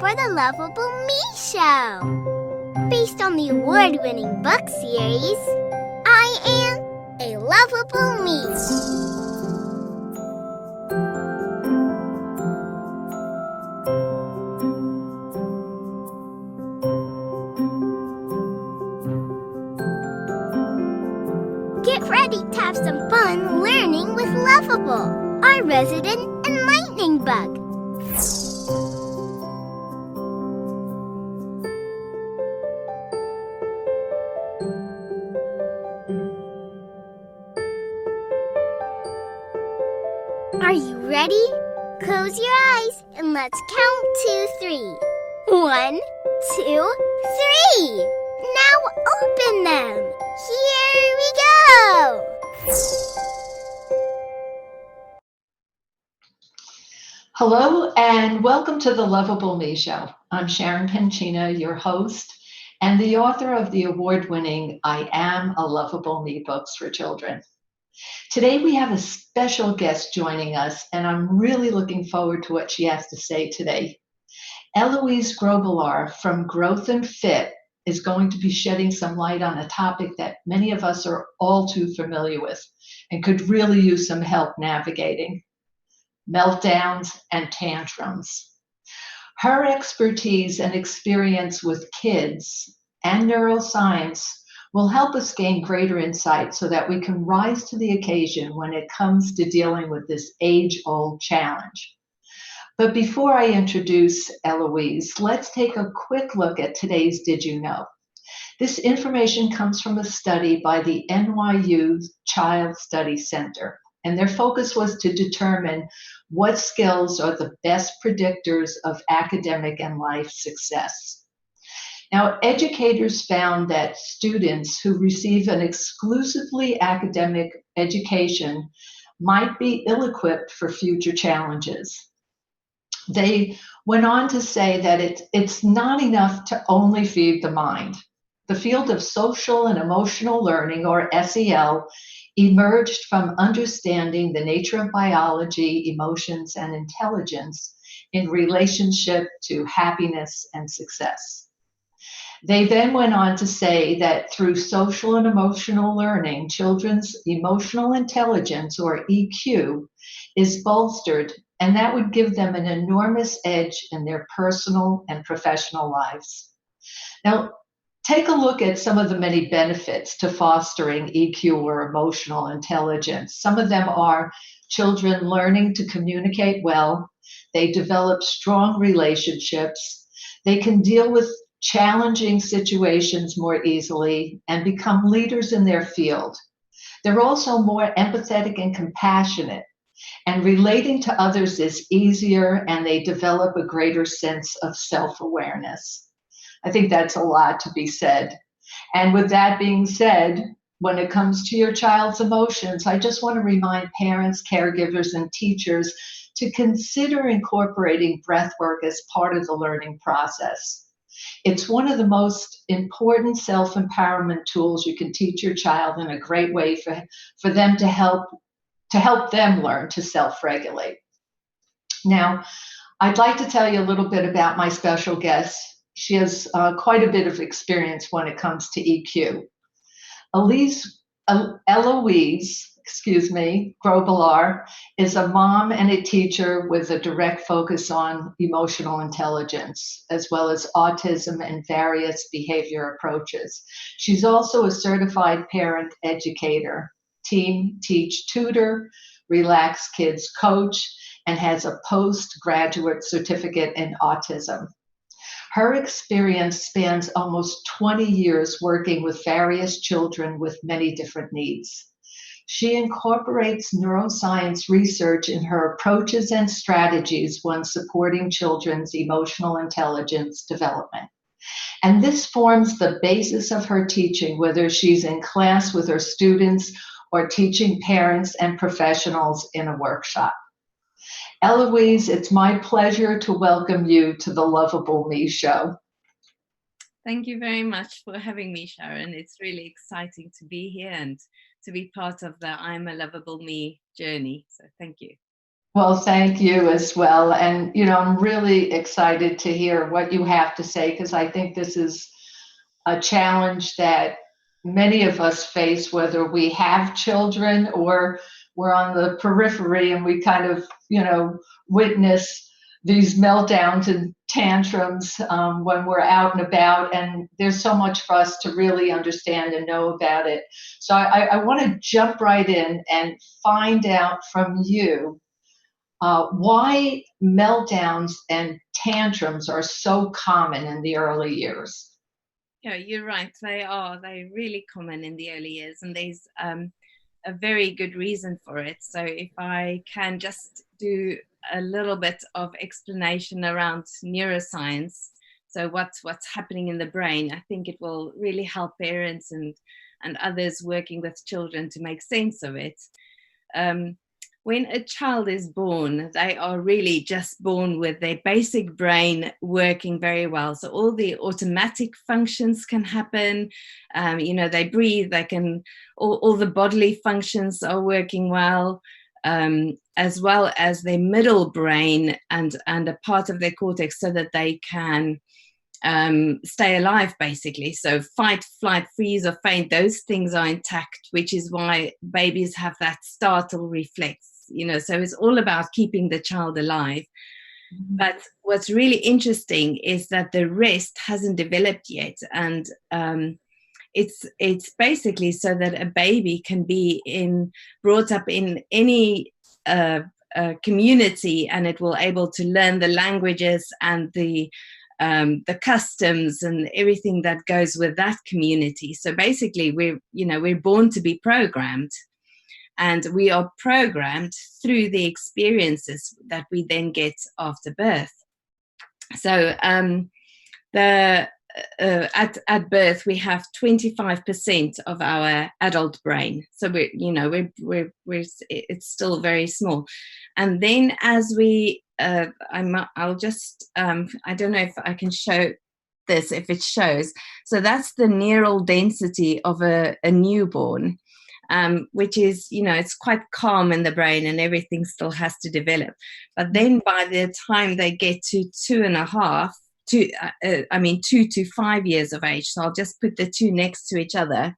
for the Lovable Me Show. Based on the award-winning book series, I Am a Lovable Me. Get ready to have some fun learning with Lovable, our resident enlightening bug. Are you ready? Close your eyes and let's count to 3. 1, 2, 3. Now open them. Here we go. Hello and welcome to the Lovable Me Show. I'm Sharon Penchina, your host and the author of the award-winning I Am a Lovable Me books for children. Today we have a special guest joining us and I'm really looking forward to what she has to say today. Eloise Grobbelaar from Growth&Grit is going to be shedding some light on a topic that many of us are all too familiar with and could really use some help navigating: meltdowns and tantrums. Her expertise and experience with kids and neuroscience will help us gain greater insight so that we can rise to the occasion when it comes to dealing with this age-old challenge. But before I introduce Eloise, let's take a quick look at today's Did You Know? This information comes from a study by the NYU Child Study Center, and their focus was to determine what skills are the best predictors of academic and life success. Now, educators found that students who receive an exclusively academic education might be ill-equipped for future challenges. They went on to say that it's not enough to only feed the mind. The field of social and emotional learning, or SEL, emerged from understanding the nature of biology, emotions, and intelligence in relationship to happiness and success. They then went on to say that through social and emotional learning, children's emotional intelligence, or EQ, is bolstered, and that would give them an enormous edge in their personal and professional lives. Now, take a look at some of the many benefits to fostering EQ, or emotional intelligence. Some of them are children learning to communicate well, they develop strong relationships, they can deal with challenging situations more easily, and become leaders in their field. They're also more empathetic and compassionate, and relating to others is easier, and they develop a greater sense of self-awareness. I think that's a lot to be said. And with that being said, when it comes to your child's emotions, I just want to remind parents, caregivers, and teachers to consider incorporating breath work as part of the learning process. It's one of the most important self-empowerment tools you can teach your child, in a great way for them to help them learn to self-regulate. Now, I'd like to tell you a little bit about my special guest. She has quite a bit of experience when it comes to EQ. Eloise Grobbelaar is a mom and a teacher with a direct focus on emotional intelligence, as well as autism and various behavior approaches. She's also a certified parent educator, team teach tutor, Relax Kids coach, and has a postgraduate certificate in autism. Her experience spans almost 20 years working with various children with many different needs. She incorporates neuroscience research in her approaches and strategies when supporting children's emotional intelligence development. And this forms the basis of her teaching, whether she's in class with her students or teaching parents and professionals in a workshop. Eloise, it's my pleasure to welcome you to the Lovable Me Show. Thank you very much for having me, Sharon. It's really exciting to be here and to be part of the I'm a Lovable Me journey. So thank you. Well, thank you as well. And, I'm really excited to hear what you have to say, because I think this is a challenge that many of us face, whether we have children or we're on the periphery and we kind of, witness these meltdowns and tantrums when we're out and about. And there's so much for us to really understand and know about it. So I want to jump right in and find out from you why meltdowns and tantrums are so common in the early years. Yeah, you're right. They're really common in the early years, and there's a very good reason for it. So if I can just do a little bit of explanation around neuroscience, so what's happening in the brain, I think it will really help parents and others working with children to make sense of it. When a child is born, they are really just born with their basic brain working very well. So all the automatic functions can happen. They breathe, all the bodily functions are working well, as well as their middle brain and a part of their cortex, so that they can stay alive, basically. So fight, flight, freeze, or faint, those things are intact, which is why babies have that startle reflex. So it's all about keeping the child alive. Mm-hmm. But what's really interesting is that the rest hasn't developed yet, and it's basically so that a baby can be brought up in any community, and it will able to learn the languages and the customs and everything that goes with that community. So basically, we're born to be programmed. And we are programmed through the experiences that we then get after birth. So at birth, we have 25% of our adult brain. So it's still very small. And then as we, I'll just, I don't know if I can show this, if it shows. So that's the neural density of a newborn. Which is, it's quite calm in the brain and everything still has to develop. But then by the time they get to 2 to 5 years of age, so I'll just put the two next to each other,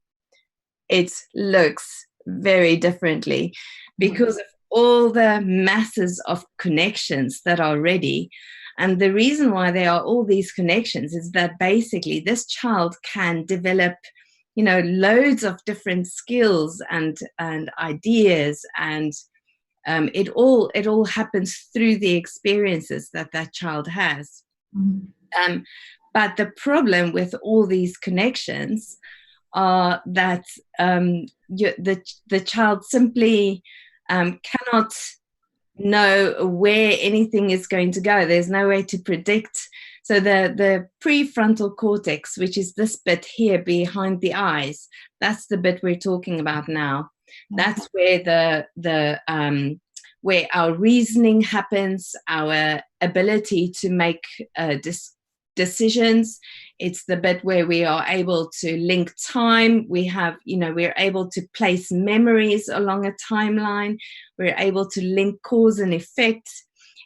it looks very differently because of all the masses of connections that are ready. And the reason why there are all these connections is that basically this child can develop loads of different skills and ideas, and it all happens through the experiences that child has. Mm-hmm. But the problem with all these connections are that the child simply cannot know where anything is going to go. There's no way to predict. So the prefrontal cortex, which is this bit here behind the eyes, that's the bit we're talking about now. That's where where our reasoning happens, our ability to make decisions. It's the bit where we are able to link time. We're able to place memories along a timeline. We're able to link cause and effect.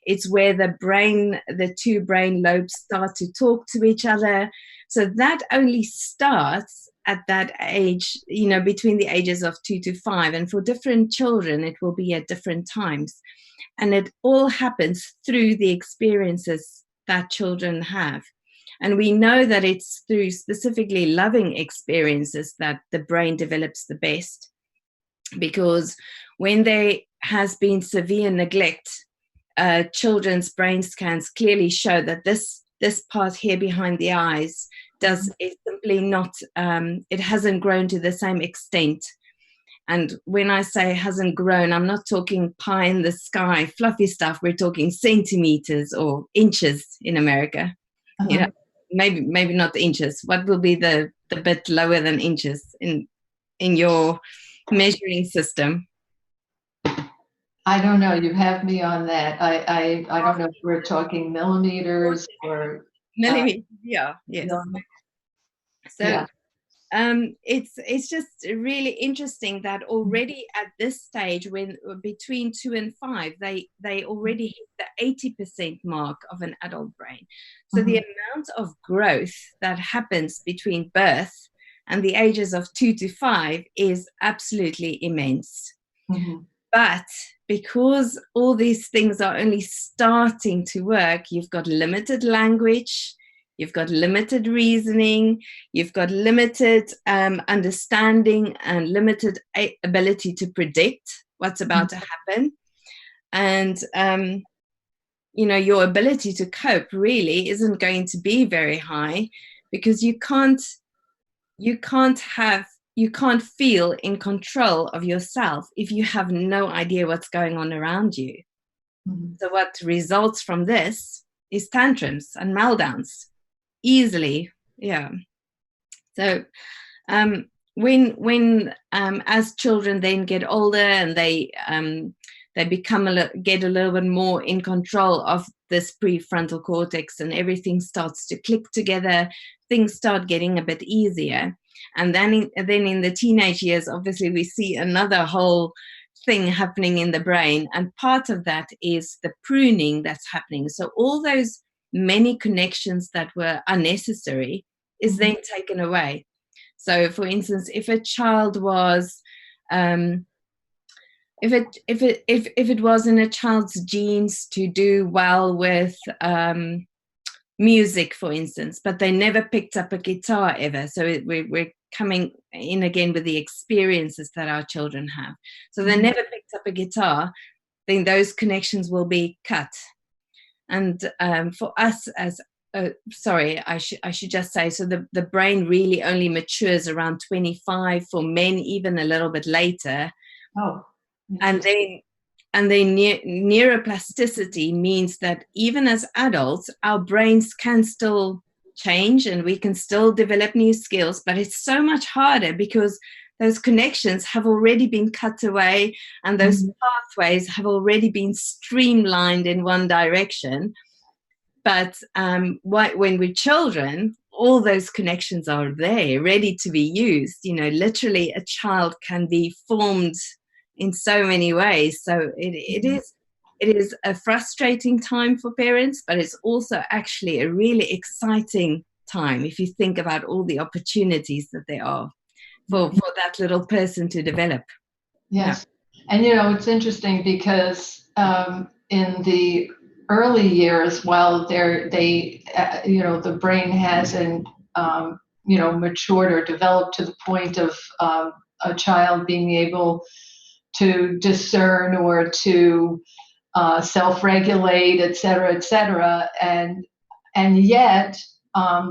It's where the two brain lobes start to talk to each other. So that only starts at that age, between the ages of 2 to 5. And for different children, it will be at different times. And it all happens through the experiences that children have. And we know that it's through specifically loving experiences that the brain develops the best. Because when there has been severe neglect, children's brain scans clearly show that this part here behind the eyes is simply not, it hasn't grown to the same extent. And when I say hasn't grown, I'm not talking pie in the sky, fluffy stuff. We're talking centimeters or inches in America. Uh-huh. Maybe not inches. What will be the bit lower than inches in your measuring system? I don't know. You have me on that. I don't know if we're talking millimeters or millimeters. Yes. So It's just really interesting that already at this stage, when between 2 and 5, they already hit the 80% mark of an adult brain. So the amount of growth that happens between birth and the ages of 2 to 5 is absolutely immense. But because all these things are only starting to work, you've got limited language, you've got limited reasoning, you've got limited understanding and limited ability to predict what's about to happen. And, your ability to cope really isn't going to be very high, because you can't feel in control of yourself if you have no idea what's going on around you. So what results from this is tantrums and meltdowns easily. Yeah. So when as children then get older and they get a little bit more in control of this prefrontal cortex, and everything starts to click together, things start getting a bit easier. And then in the teenage years, obviously, we see another whole thing happening in the brain. And part of that is the pruning that's happening. So all those many connections that were unnecessary is then taken away. So, for instance, if a child was, if it was in a child's genes to do well with music, for instance, but they never picked up a guitar ever. So we're coming in again with the experiences that our children have. So they never picked up a guitar, then those connections will be cut. And for us as I should just say, so the brain really only matures around 25, for men even a little bit later. And then neuroplasticity means that even as adults, our brains can still change and we can still develop new skills, but it's so much harder because those connections have already been cut away and those pathways have already been streamlined in one direction. But when we're children, all those connections are there, ready to be used. Literally a child can be formed in so many ways. So it is a frustrating time for parents, but it's also actually a really exciting time if you think about all the opportunities that there are for that little person to develop. Yes. Yeah. And it's interesting because in the early years, while the brain hasn't matured or developed to the point of a child being able to discern or to self-regulate, et cetera, and yet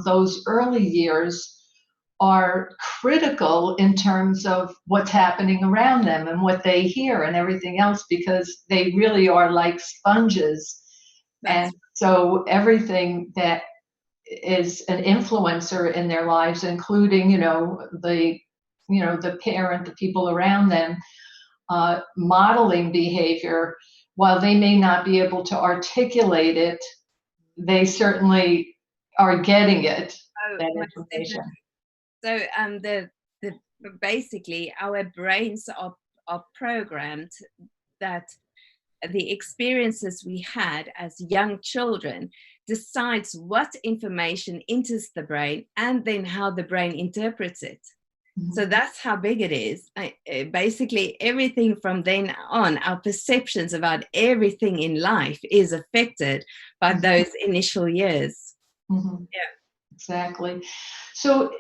those early years are critical in terms of what's happening around them and what they hear and everything else, because they really are like sponges. And so everything that is an influencer in their lives, including the parent, the people around them, modeling behavior, while they may not be able to articulate it, they certainly are getting it. That information. So basically our brains are programmed that the experiences we had as young children decides what information enters the brain and then how the brain interprets it. So that's how big it is. Basically, everything from then on, our perceptions about everything in life is affected by those initial years. Yeah, exactly. So,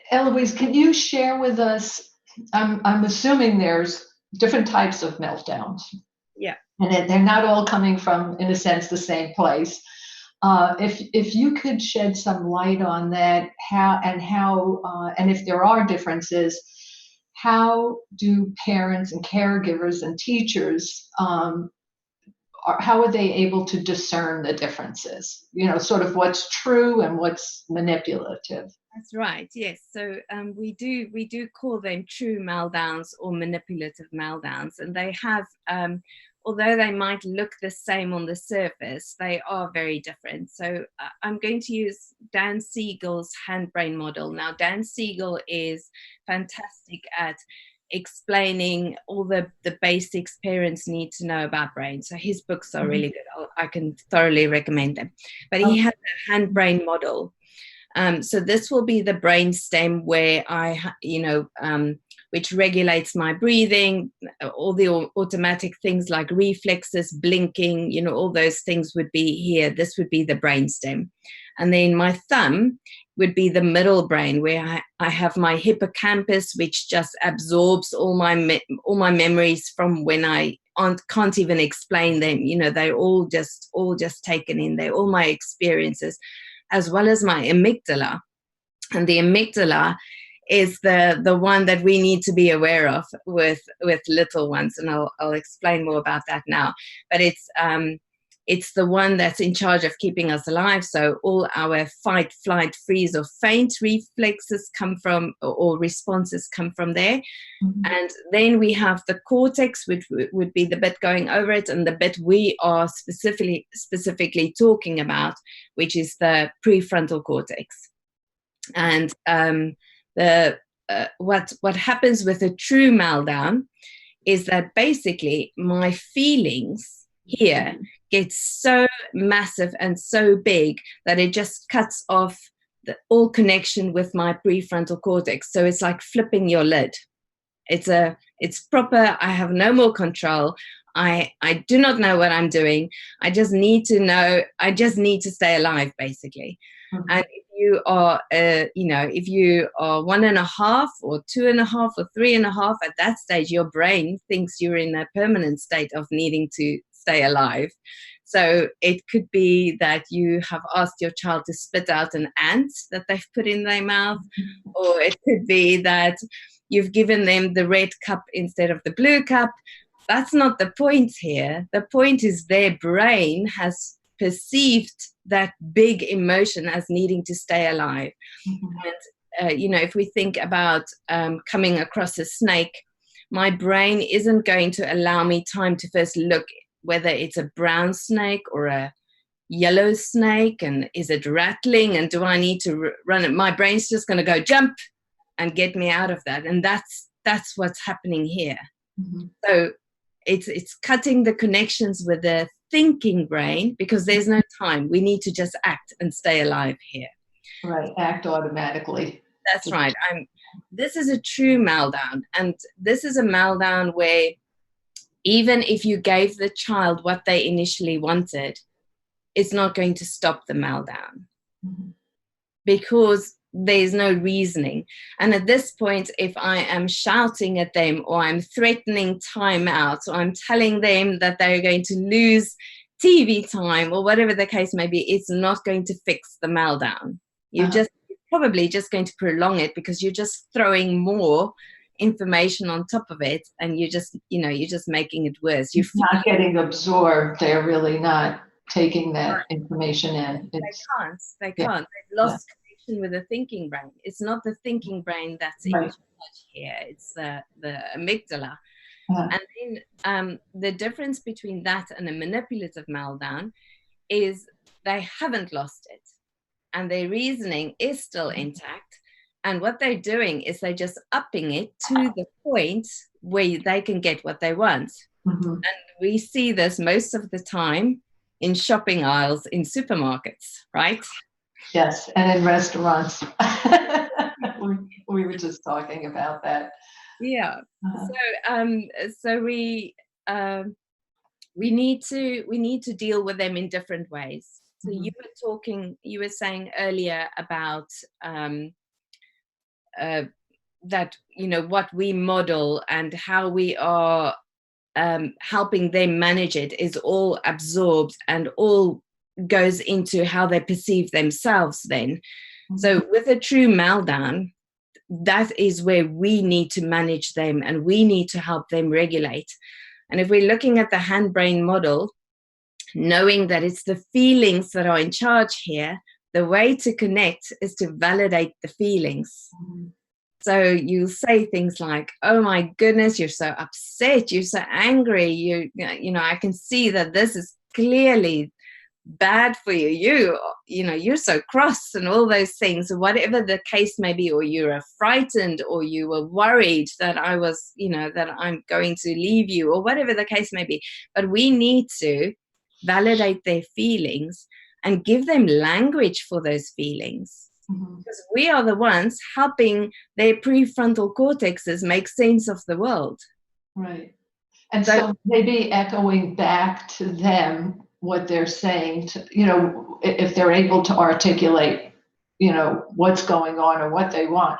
Eloise, can you share with us? I'm assuming there's different types of meltdowns. Yeah, and they're not all coming from, in a sense, the same place. If you could shed some light on that, and if there are differences, how do parents and caregivers and teachers, how are they able to discern the differences? Sort of what's true and what's manipulative. That's right. Yes. So we do call them true meltdowns or manipulative meltdowns, and they have although they might look the same on the surface, they are very different. So I'm going to use Dan Siegel's hand-brain model. Now, Dan Siegel is fantastic at explaining all the basics parents need to know about brain. So his books are really good. I can thoroughly recommend them. But he has a hand-brain model. So this will be the brain stem where which regulates my breathing, all the automatic things like reflexes, blinking, all those things would be here. This would be the brain stem. And then my thumb would be the middle brain, where I have my hippocampus, which just absorbs all my memories from when I can't even explain them. They're all just taken in. They're all my experiences, as well as my amygdala. And the amygdala is the one that we need to be aware of with little ones, and I'll explain more about that now. But it's the one that's in charge of keeping us alive. So all our fight, flight, freeze, or faint reflexes come from, or responses come from there. And then we have the cortex, which would be the bit going over it, and the bit we are specifically talking about, which is the prefrontal cortex. And what happens with a true meltdown is that basically my feelings here get so massive and so big that it just cuts off all connection with my prefrontal cortex. So it's like flipping your lid. It's proper. I have no more control. I do not know what I'm doing. I just need to know. I just need to stay alive, basically. And if you are, if you are 1.5 or 2.5 or 3.5, at that stage, your brain thinks you're in a permanent state of needing to stay alive. So it could be that you have asked your child to spit out an ant that they've put in their mouth, or it could be that you've given them the red cup instead of the blue cup. That's not the point here. The point is their brain has perceived that big emotion as needing to stay alive. And, if we think about coming across a snake, my brain isn't going to allow me time to first look whether it's a brown snake or a yellow snake, and is it rattling, and do I need to run it? My brain's just going to go jump and get me out of that. And that's what's happening here. So it's cutting the connections with the thinking brain, because there's no time. We need to just act and stay alive here. Right, act automatically. That's right. This is a true meltdown, and this is a meltdown where even if you gave the child what they initially wanted, it's not going to stop the meltdown, because there's no reasoning. And at this point, if I am shouting at them, or I'm threatening time out, or I'm telling them that they're going to lose TV time, or whatever the case may be, it's not going to fix the meltdown. You're probably just going to prolong it, because you're just throwing more information on top of it, and you're just making it worse. You're not getting absorbed. They're really not taking that information in. They can't. They've lost connection with the thinking brain. It's not the thinking brain that's in charge here. It's the amygdala. And then the difference between that and a manipulative meltdown is they haven't lost it, and their reasoning is still intact. And what they're doing is they're just upping it to the point where they can get what they want. And we see this most of the time in shopping aisles in supermarkets, right? Yes, and in restaurants. we were just talking about that. Yeah. So we need to deal with them in different ways. So you were saying earlier about that, what we model and how we are helping them manage it is all absorbed and all goes into how they perceive themselves then. So with a true meltdown, that is where we need to manage them, and we need to help them regulate. And if we're looking at the hand-brain model, knowing that it's the feelings that are in charge here, the way to connect is to validate the feelings. So you'll say things like, oh my goodness, you're so upset, you're so angry, you know, I can see that this is clearly bad for you, you know, you're so cross, and all those things, whatever the case may be, or you're frightened, or you were worried that I was, you know, that I'm going to leave you, or whatever the case may be. But we need to validate their feelings and give them language for those feelings, because we are the ones helping their prefrontal cortexes make sense of the world. Right. And so maybe echoing back to them what they're saying, to, you know, if they're able to articulate, you know, what's going on or what they want,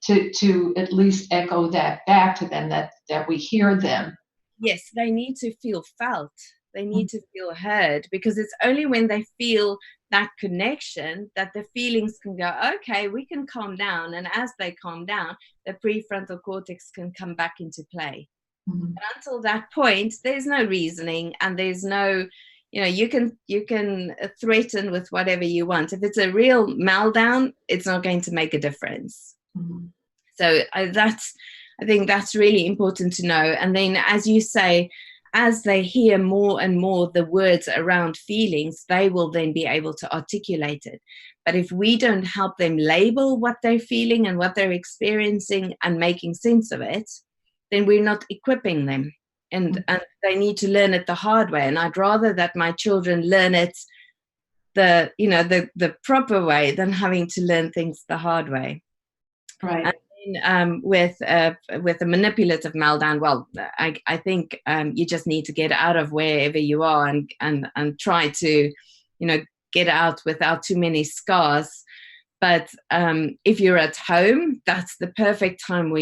to at least echo that back to them, that we hear them. Yes, they need to feel felt. They need to feel heard, because it's only when they feel that connection that the feelings can go, okay, we can calm down. And as they calm down, the prefrontal cortex can come back into play. But until that point, there's no reasoning, and there's no, you know, you can threaten with whatever you want. If it's a real meltdown, it's not going to make a difference. So I think that's really important to know. And then, as you say, as they hear more and more the words around feelings, they will then be able to articulate it. But if we don't help them label what they're feeling and what they're experiencing and making sense of it, then we're not equipping them. And they need to learn it the hard way. And I'd rather that my children learn it the proper way than having to learn things the hard way. Right. And with a manipulative meltdown, well, I think you just need to get out of wherever you are and try to, you know, get out without too many scars. But if you're at home, that's the perfect time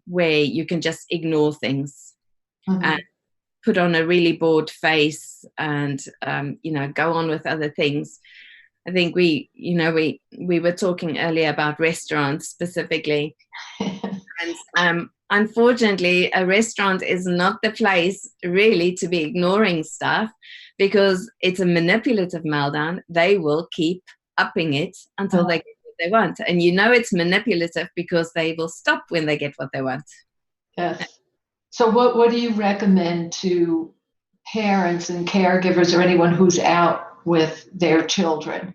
where you can just ignore things and put on a really bored face and, you know, go on with other things. I think we were talking earlier about restaurants specifically. And unfortunately, a restaurant is not the place really to be ignoring stuff, because it's a manipulative meltdown. They will keep upping it until they get what they want. And you know it's manipulative because they will stop when they get what they want. Yes. So what do you recommend to parents and caregivers or anyone who's out with their children?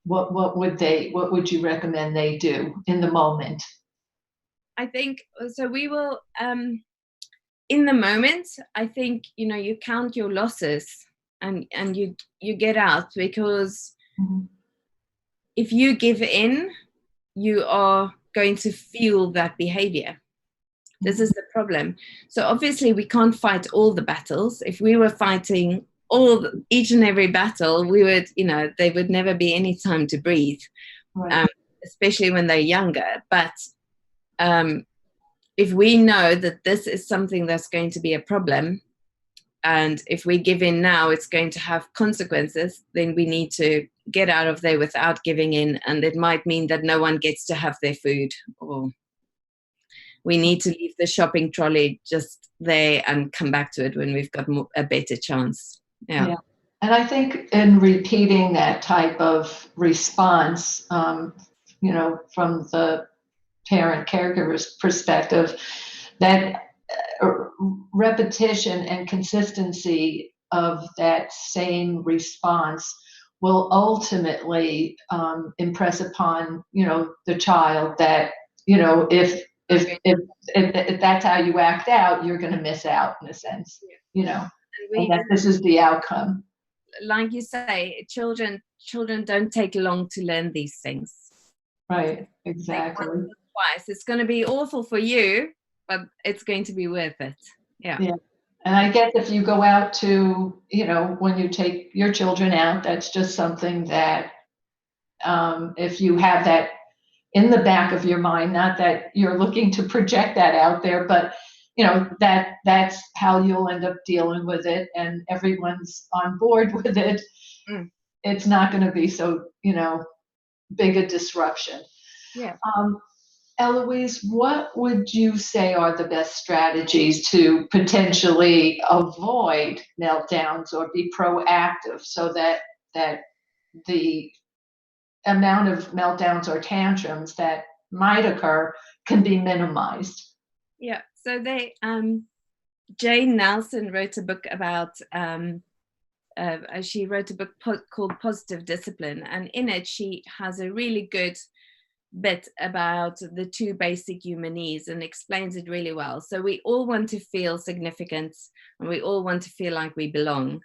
What would you recommend they do in the moment? I think so. We will in the moment, I think, you know, you count your losses and you get out, because if you give in, you are going to feel that behavior. This is the problem. So obviously we can't fight all the battles. If we were fighting each and every battle, we would, you know, there would never be any time to breathe, especially when they're younger. But if we know that this is something that's going to be a problem, and if we give in now, it's going to have consequences, then we need to get out of there without giving in. And it might mean that no one gets to have their food, or we need to leave the shopping trolley just there and come back to it when we've got a better chance. Yeah. And I think in repeating that type of response, you know, from the parent caregiver's perspective, that repetition and consistency of that same response will ultimately impress upon, you know, the child that, you know, if that's how you act out, you're going to miss out in a sense, you know, and that this is the outcome. Like you say, children don't take long to learn these things. Right, exactly. Twice. It's going to be awful for you, but it's going to be worth it. Yeah. And I guess if you go out to, you know, when you take your children out, that's just something that if you have that in the back of your mind, not that you're looking to project that out there, but you know, that's how you'll end up dealing with it, and everyone's on board with it. It's not going to be so, you know, big a disruption. Yeah. Eloise, what would you say are the best strategies to potentially avoid meltdowns or be proactive so that the amount of meltdowns or tantrums that might occur can be minimized. Yeah. So Jane Nelson wrote a book about, she wrote a book called Positive Discipline. And in it, she has a really good bit about the 2 basic human needs and explains it really well. So we all want to feel significance, and we all want to feel like we belong.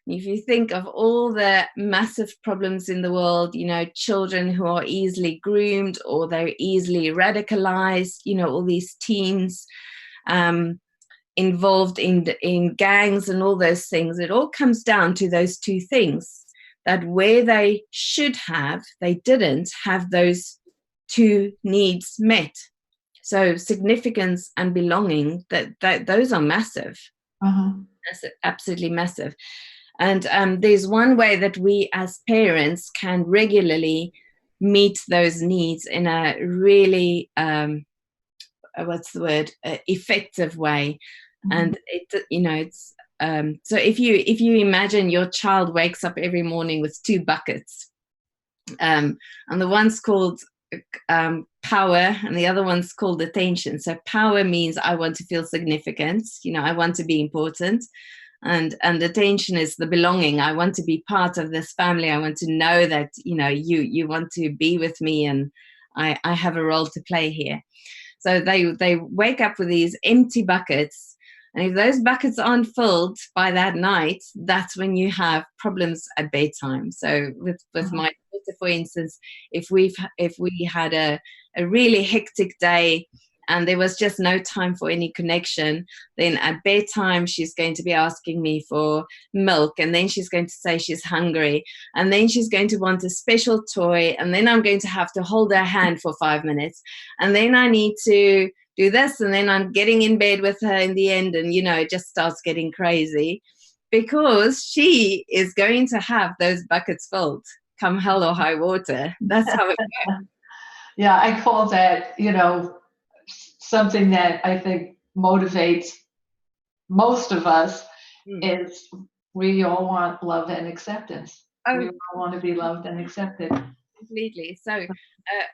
If you think of all the massive problems in the world, children who are easily groomed or they're easily radicalized, all these teens involved in gangs and all those things, it all comes down to those 2 things, that where they didn't have those 2 needs met. So significance and belonging, that those are massive. That's absolutely massive. And there's one way that we as parents can regularly meet those needs in a really effective way. And it's so if you imagine your child wakes up every morning with 2 buckets, and the one's called power and the other one's called attention. So power means I want to feel significant, I want to be important. And attention is the belonging. I want to be part of this family. I want to know that, you want to be with me, and I have a role to play here. So they wake up with these empty buckets. And if those buckets aren't filled by that night, that's when you have problems at bedtime. So with my daughter, for instance, if we had a really hectic day and there was just no time for any connection, then at bedtime she's going to be asking me for milk, and then she's going to say she's hungry, and then she's going to want a special toy, and then I'm going to have to hold her hand for 5 minutes, and then I need to do this, and then I'm getting in bed with her in the end, and it just starts getting crazy because she is going to have those buckets filled come hell or high water. That's how it goes. Yeah, I call that, something that I think motivates most of us is we all want love and acceptance. We all want to be loved and accepted. Completely. So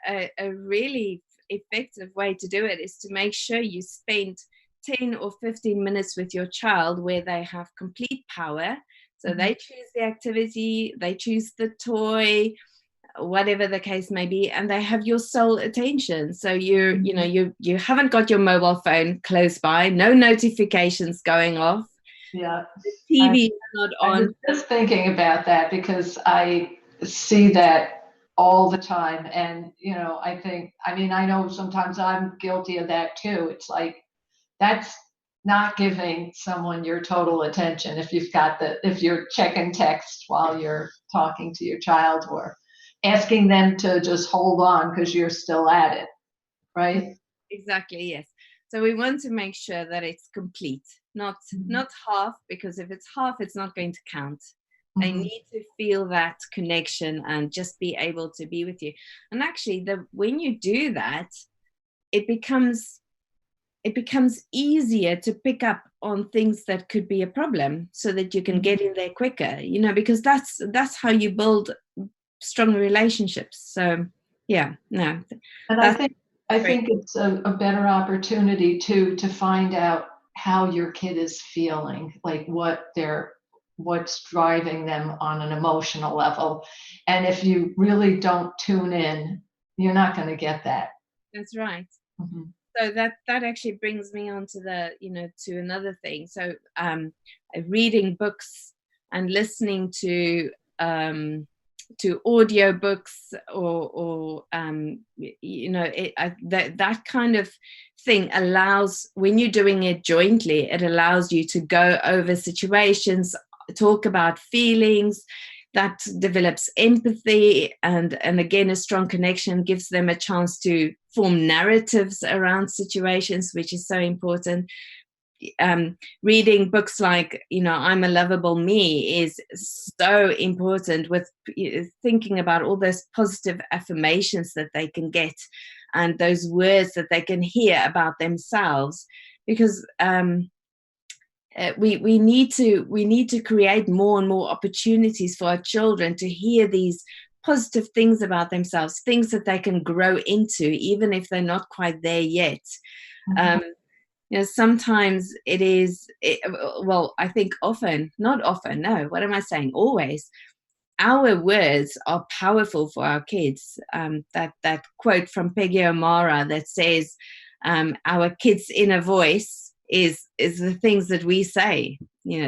a really effective way to do it is to make sure you spend 10 or 15 minutes with your child where they have complete power. So they choose the activity, they choose the toy, whatever the case may be, and they have your sole attention. So you haven't got your mobile phone close by, no notifications going off. Yeah, the TV is not on. I was just thinking about that because I see that all the time, and I know sometimes I'm guilty of that too. It's like that's not giving someone your total attention if you're checking text while you're talking to your child, or asking them to just hold on because you're still at it, right? Exactly, yes. So we want to make sure that it's complete, not half, because if it's half, it's not going to count. They need to feel that connection and just be able to be with you. And actually, when you do that, it becomes easier to pick up on things that could be a problem, so that you can get in there quicker. Because that's how you build strong relationships. So yeah, no. And I think it's a better opportunity to find out how your kid is feeling, like what's driving them on an emotional level. And if you really don't tune in, you're not going to get that. That's right. So that actually brings me on to to another thing. So reading books and listening to audio books or that kind of thing allows, when you're doing it jointly, it allows you to go over situations, talk about feelings. That develops empathy, and again, a strong connection gives them a chance to form narratives around situations, which is so important. Reading books like I'm a Lovable Me is so important, with thinking about all those positive affirmations that they can get and those words that they can hear about themselves, because we need to create more and more opportunities for our children to hear these positive things about themselves, things that they can grow into, even if they're not quite there yet. Mhm. Sometimes well, I think often, not often, no, what am I saying? Always. Our words are powerful for our kids. That quote from Peggy O'Mara that says, our kids' inner voice is the things that we say.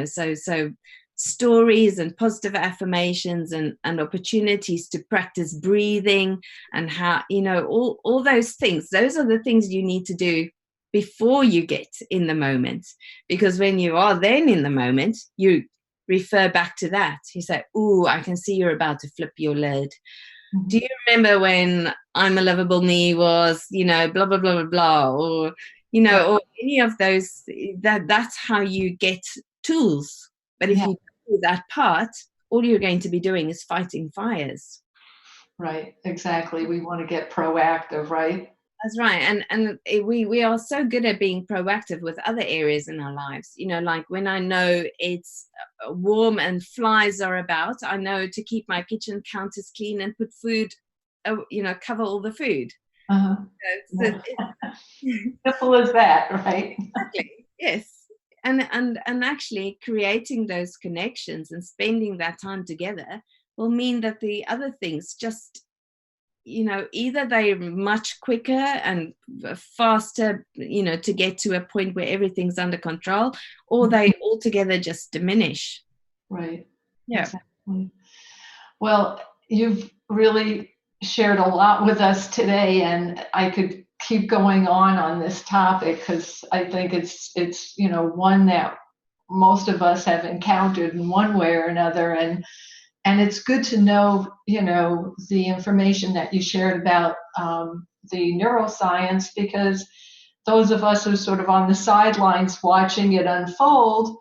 So stories and positive affirmations and opportunities to practice breathing and how, all those things. Those are the things you need to do before you get in the moment, because when you are then in the moment, you refer back to that. You say, "Ooh, I can see you're about to flip your lid. Mhm. Do you remember when I'm a Lovable Me was, blah, blah, blah, blah, blah," or, Right. or any of those, that's how you get tools. But if Yeah, you do that part, all you're going to be doing is fighting fires. right. Exactly. We want to get proactive, right? That's right. And we are so good at being proactive with other areas in our lives. Like when I know it's warm and flies are about, I know to keep my kitchen counters clean and put food, cover all the food. Uh-huh. So Yeah. Simple as that, right? exactly, yes. And actually creating those connections and spending that time together will mean that the other things just, either they're much quicker and faster, to get to a point where everything's under control, or they altogether just diminish. Right. Yeah. Exactly. Well, you've really shared a lot with us today, and I could keep going on this topic because I think it's one that most of us have encountered in one way or another, and it's good to know the information that you shared about the neuroscience, because those of us who are sort of on the sidelines watching it unfold,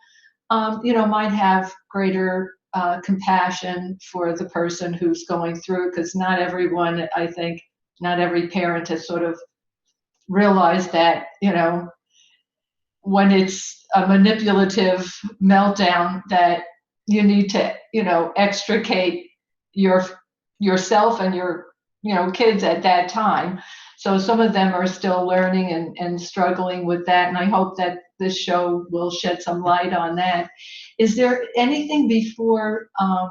might have greater compassion for the person who's going through, because not everyone, I think, not every parent has sort of realized that, when it's a manipulative meltdown, that you need to, extricate your yourself and your, kids at that time. So some of them are still learning and struggling with that. And I hope that this show will shed some light on that. Is there anything before, I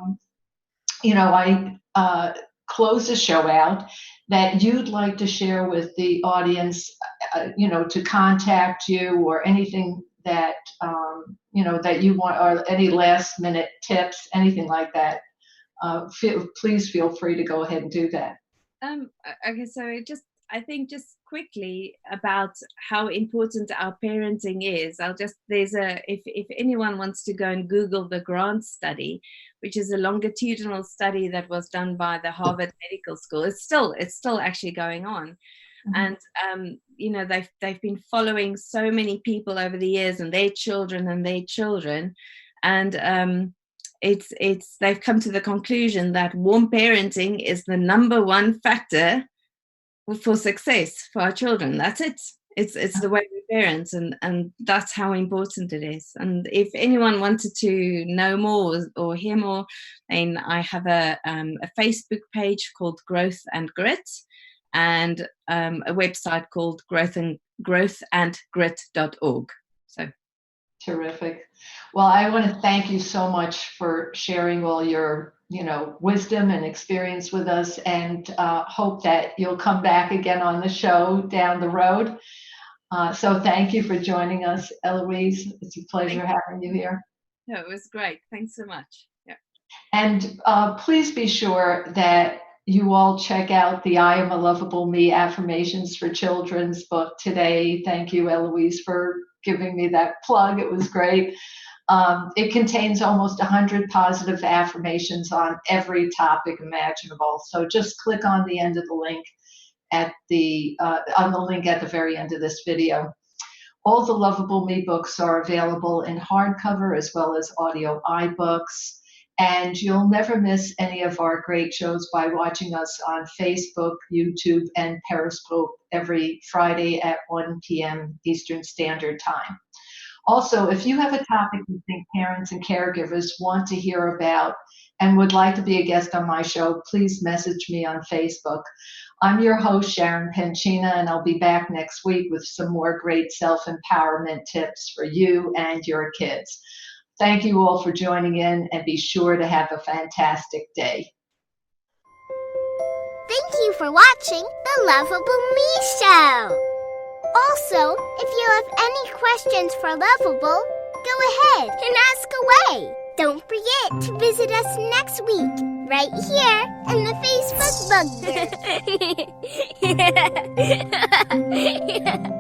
close the show out, that you'd like to share with the audience, to contact you, or anything that, that you want, or any last minute tips, anything like that? Please feel free to go ahead and do that. Okay, so I think just quickly about how important our parenting is. If anyone wants to go and Google the Grant study, which is a longitudinal study that was done by the Harvard Medical School. It's still actually going on. Mhm. And they've been following so many people over the years, and their children and their children, and they've come to the conclusion that warm parenting is the number one factor for success for our children. That's it. It's the way we parent, and that's how important it is. And if anyone wanted to know more or hear more, then I have a Facebook page called Growth&Grit, and a website called growth&grit.org. So Terrific. Well, I want to thank you so much for sharing all your, wisdom and experience with us, and hope that you'll come back again on the show down the road. So thank you for joining us, Eloise. It's a pleasure having you here. no, it was great. Thanks so much. Yeah. And please be sure that you all check out the I Am a Lovable Me Affirmations for Children's book today. Thank you, Eloise, for giving me that plug. It was great. It contains almost 100 positive affirmations on every topic imaginable. So just click on the end of the link at the very end of this video. All the Lovable Me books are available in hardcover as well as audio iBooks. And you'll never miss any of our great shows by watching us on Facebook, YouTube, and Periscope every Friday at 1 p.m. Eastern Standard Time. Also, if you have a topic you think parents and caregivers want to hear about and would like to be a guest on my show, please message me on Facebook. I'm your host, Sharon Penchina, and I'll be back next week with some more great self-empowerment tips for you and your kids. Thank you all for joining in, and be sure to have a fantastic day. Thank you for watching The Lovable Me Show. Also, if you have any questions for Lovable, go ahead and ask away. Don't forget to visit us next week, right here in the Facebook bugler.